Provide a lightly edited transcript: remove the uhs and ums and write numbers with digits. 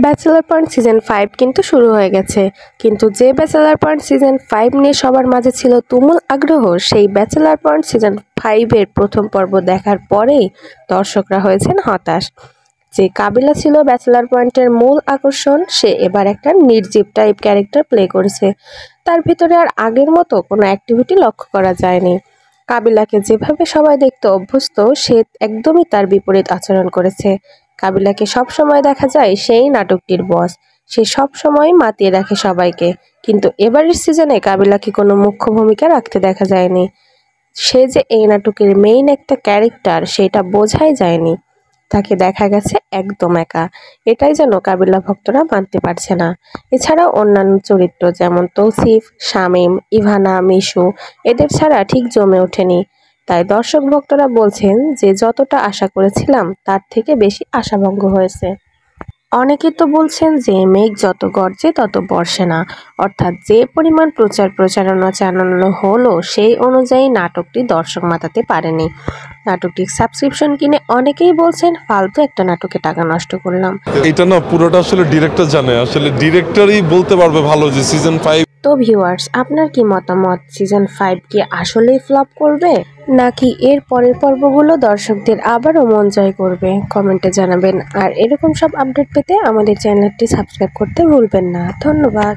Bachelor point season 5 কিন্তু শুরু হয়ে গেছে, কিন্তু যে ব্যাচেলর পয়েন্ট সিজন 5 নিয়ে সবার মাঝে ছিল তুমুল আগ্রহ, সেই ব্যাচেলর পয়েন্ট সিজন 5 এর প্রথম পর্ব দেখার পরেই দর্শকরা হয়েছেন হতাশ। যে কাবিলা ছিল ব্যাচেলর পয়েন্টের মূল আকর্ষণ, সে এবার একটা নির্জীব টাইপ ক্যারেক্টার প্লে করেছে। তার ভিতরে আর আগের মতো কোনো অ্যাক্টিভিটি লক্ষ্য করা যায়নি। কাবিলাকে যেভাবে সবাই দেখতে অভ্যস্ত, সে একদমই তার বিপরীত আচরণ করেছে। কাবিলাকে সব সময় দেখা যায় সেই নাটকটির বস, সে সব সময় মাতিয়ে রাখে সবাইকে, কিন্তু এবারের সিজনে কাবিলাকে কোনো মুখ্য ভূমিকা রাখতে দেখা যায়নি। সে যে এই নাটকের মেইন একটা ক্যারেক্টার সেটা বোঝাই যায়নি, তাকে দেখা গেছে একদম একা। এটাই যেন কাবিলা ভক্তরা মানতে পারছে না। এছাড়াও অন্যান্য চরিত্র যেমন তৌসিফ, শামীম, ইভানা, মিশু এদের ছাড়া ঠিক জমে ওঠেনি। তাই দর্শক ভক্তরা বলছেন যে যতটা আশা করেছিলাম তার থেকে বেশি আশাভঙ্গ হয়েছে। অনেকে তো বলছেন যে মেঘ যত গর্জে তত বর্ষে না, অর্থাৎ যে পরিমাণ প্রচারণা চালানো হলো সেই অনুযায়ী নাটকটি দর্শক মাতাতে পারেনি। নাটকটির সাবস্ক্রিপশন কিনে অনেকেই বলছেন ফালতু একটা নাটকে টাকা নষ্ট করলাম। এটা না পুরোটা আসলে ডিরেক্টর জানে, আসলে ডিরেক্টরই বলতে পারবে ভালো যে সিজন 5। তো ভিউয়ার্স, আপনার কি মতামত? সিজন 5 কি আসলেই ফ্লপ করবে, নাকি এর পরের পর্বগুলো দর্শকদের আবারও মন জয় করবে? কমেন্টে জানাবেন। আর এরকম সব আপডেট পেতে আমাদের চ্যানেলটি সাবস্ক্রাইব করতে ভুলবেন না। ধন্যবাদ।